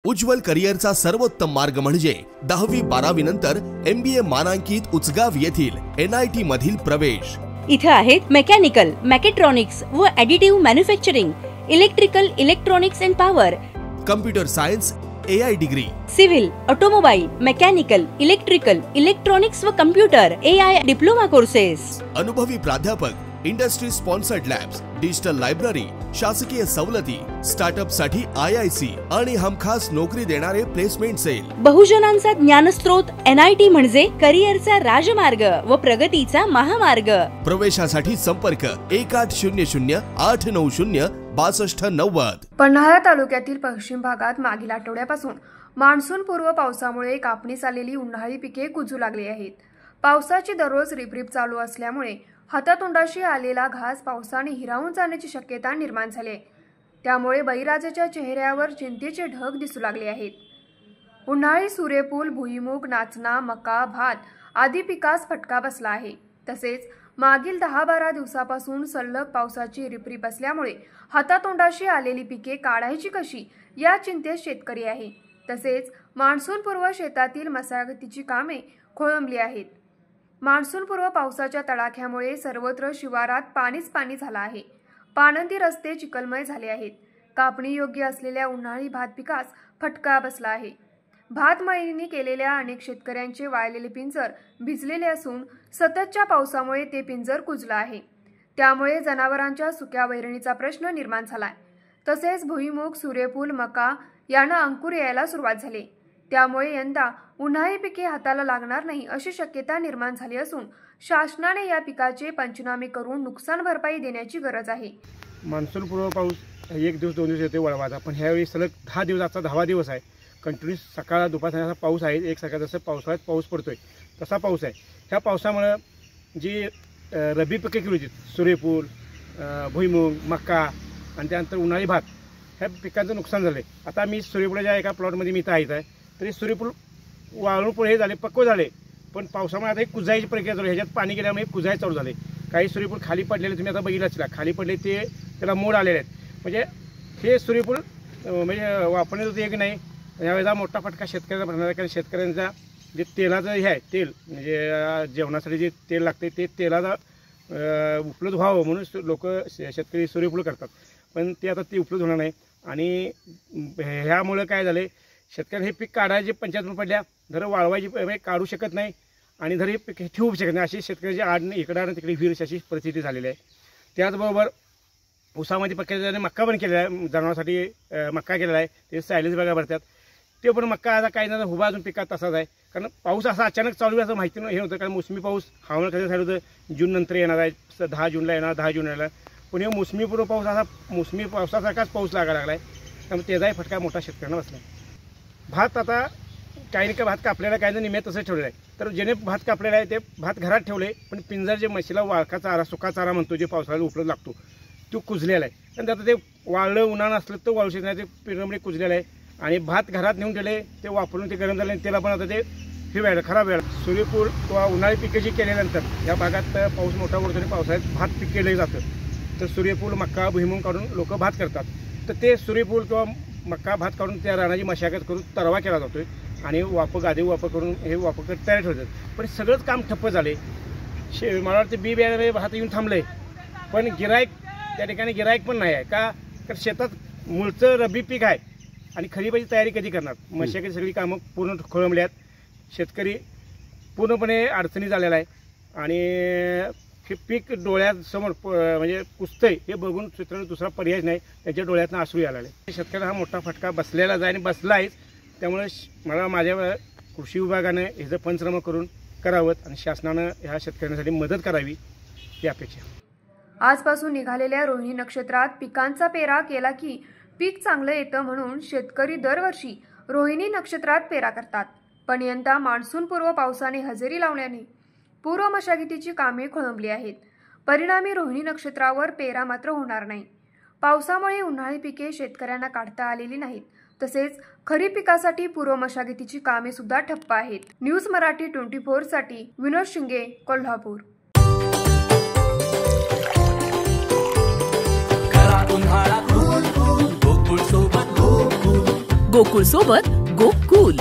उज्ज्वल करिअरचा सर्वोत्तम मार्ग म्हणजे 10वी-12वी नंतर MBA मानांकित उचगाव येथील NIT मधील प्रवेश। इथे आहेत मेकॅनिकल, मॅकेट्रॉनिक्स व additive manufacturing, electrical, electronics and power, computer science, AI degree, civil, automobile, mechanical, electrical, electronics व कम्प्युटर AI डिप्लोमा कोर्सेस, अनुभवी प्राध्यापक, industry sponsored labs, digital library, शासकीय सवलती, स्टार्टअप साठी IIC आणि हमखास नोकरी देणारे प्लेसमेंट सेल। बहुजनांचा ज्ञानस्रोत NIT म्हणजे करिअरचा राजमार्ग व प्रगतीचा महामार्ग। प्रवेशासाठी संपर्क 1800-890-6290। पन्हाळा तालुक्यातील पश्चिम भागात मागील आठवड्यापासून मान्सून पूर्व पावसामुळे कापणीस आलेली उन्हाळी पिके कुजू लागली आहेत। पावसाची दररोज रिपरिप चालू असल्यामुळे हातातोंडाशी आलेला घास पावसाने हिरावून जाण्याची शक्यता निर्माण झाली आहे। त्यामुळे बळीराजाच्या चेहऱ्यावर चिंतेचे ढग दिसू लागले आहेत। उन्हाळी सूर्यफूल, भुईमूग, नाचणा, मका, भात आदी पिकास फटका बसला आहे। तसेच मागील 10-12 दिवसापासून सलग पावसाची रिपरिप असल्यामुळे हातातोंडाशी आलेली पिके काढायची कशी या चिंतेत शेतकरी आहे। तसेच मान्सून पूर्व शेतातील मशागतीची कामे खोळंबली आहेत। मान्सून पूर्व पावसाच्या तडाख्यामुळे सर्वत्र शिवारात पाणीच पाणी झाला आहे। पाणंदी रस्ते चिखलमय झाले आहेत। कापणी योग्य असलेल्या उन्हाळी भात पिकास फटका बसला आहे। भात मळणी केलेल्या अनेक शेतकऱ्यांचे वाळलेले पिंजर भिजलेले असून सततच्या पावसामुळे ते पिंजर कुजलं आहे। त्यामुळे जनावरांच्या सुक्या वैरणीचा प्रश्न निर्माण झालाय। तसेच भुईमूग, सूर्यफूल, मका यांना अंकुर यायला सुरुवात झाली। त्यामुळे यंदा उन्हाळी पिके हाताला लागणार नाही अशी शक्यता निर्माण झाली असून शासनाने या पिकाचे पंचनामे करून नुकसान भरपाई देण्याची गरज आहे। मान्सून पूर्व पाऊस 1 दिवस 2 दिवस येतो वळवाचा, पण ह्यावेळी सलग 10 दिवस, आजचा 10वा दिवस आहे। कंटिन्यूस सकाळ दुपार असा पाऊस आहे। एक सकाळ जसं पावसाळ्यात पाऊस पडतोय तसा पाऊस आहे। ह्या पावसामुळे जी रब्बी पिके केली होती, सूर्यफूल, भुईमूग, मका आणि त्यानंतर उन्हाळी भात, ह्या पिकांचं नुकसान झालं आहे। आता मी सूर्यफुलाच्या एका प्लॉटमध्ये मी इथं आहे, तरी सूर्यफूल वाळून पुढे झाले, पक्व झाले, पण पावसामुळे आता एक कुजायची प्रक्रिया चालू आहे। ह्याच्यात पाणी गेल्यामुळे कुजाय चालू झाले। काही सूर्यफूल खाली पडलेले तुम्ही आता बघितलं असेल, खाली पडले ते त्याला मोड आलेले आहेत। म्हणजे हे सूर्यफूल म्हणजे वापरण्याचं एक नाही, यावेळेला मोठा फटका शेतकऱ्यांना भरणार आहे। कारण शेतकऱ्यांचा जे तेलाचं हे आहे, तेल म्हणजे जेवणासाठी जे तेल लागते ते तेलाला उपलब्ध व्हावं म्हणून लोक शेतकरी सूर्यफूल करतात, पण ते आता ते उपलब्ध होणार नाही। आणि ह्यामुळे काय झाले, शेतकऱ्यांना हे पीक काढायची पंचायत पडल्या, धर वाळवायची म्हणजे काढू शकत नाही आणि धर हे पीक ठेवू शकत नाही, अशी शेतकऱ्याची आडणे इकडं आणि तिकडे विहीर अशी परिस्थिती झालेली आहे। त्याचबरोबर ऊसामध्ये पक्क्याने मक्का पण केलेला आहे, जनावरांसाठी मक्का केलेला आहे, ते सायलेज बघा भरतात, ते पण मक्का आता काही ना उभा अजून पिकात तसाच आहे। कारण पाऊस असा अचानक चालू आहे असं माहिती हे होतं, कारण मोसमी पाऊस हवामान खात्यात झालं होतं जून नंतर येणार आहे, 10 जूनला येणार, 10 जूनला येणार, पण हे मोसमी पूर्व पाऊस असा मोसमी पावसासारखाच पाऊस लागायला लागला आहे। त्यामुळे त्याचाही फटका मोठा शेतकऱ्यांना बसला आहे। भात आता काही भात कापलेला आहे, काही निम्यात तसं ठेवलेलं आहे, तर ज्याने भात कापलेला आहे ते भात घरात ठेवले, पण पिंजर जे म्हशीला वाळका चारा, सुका चारा म्हणतो, जे पावसाळ्यात उपलब्ध लागतो, तो कुजलेला आहे। आणि आता ते वाळलं उन्हाळं असलं तर वाळू शकत नाही, ते पिंजरामध्ये कुजलेलं आहे। आणि भात घरात नेऊन ठेवले, ते वापरून ते गरम झाले, त्याला पण आता ते हे व्हायला खराब व्हायला। सूर्यफूल किंवा उन्हाळी पिके जी केल्यानंतर या भागात पाऊस मोठा पडतो आणि पावसाळ्यात भात पीक केलं जातं, तर सूर्यफूल, मक्का, भुईमूग काढून लोक भात करतात, तर ते सूर्यफूल किंवा मक्का भात काढून त्या रानाची मशागत करून तरवा केला जातोय आणि गादी वापर करून हे वापर तयार ठेवतात। पण सगळंच काम ठप्प झाले। मला वाटतं बी बियाणे भात येऊन थांबले, पण गिराईक त्या ठिकाणी गिराईक पण नाही आहे का, तर शेतात मूळचं रब्बी पीक आहे आणि खरीपाची तयारी कधी करणार। मशागत सगळी कामं पूर्ण खोळंबली आहेत। शेतकरी पूर्णपणे अडचणी झालेला आहे आणि हे पीक डोळ्यासमोर म्हणजे कुसतंय हे बघून शेतकऱ्यांना दुसरा पर्याय नाही, त्यांच्या डोळ्यातनं आसरू यायला लागले। शेतकऱ्यांना हा मोठा फटका बसलेलाच आहे आणि बसला आहेच। त्यामुळे मला माझ्या कृषी विभागाने ह्याचं पंचनामा करून करावं आणि शासनानं ह्या शेतकऱ्यांसाठी मदत करावी ही अपेक्षा। आजपासून निघालेल्या रोहिणी नक्षत्रात पिकांचा पेरा केला की पीक चांगलं येतं म्हणून शेतकरी दरवर्षी रोहिणी नक्षत्रात पेरा करतात, पण यंदा मान्सून पूर्व पावसाने हजेरी लावल्याने पूर्व मशागतीची कामे खोळंबली आहेत। परिणामी रोहिणी नक्षत्रावर पेरा मात्र होणार नाही। पावसामुळे उन्हाळी पिके शेतकऱ्यांना काढता आलेली नाहीत, तसेच खरीप पिकासाठी पूर्व मशागतीची कामे सुद्धा ठप्प आहेत। न्यूज मराठी 24 साठी विनोद शिंगे, कोल्हापूर। गोकुळ सोबत गो कूल.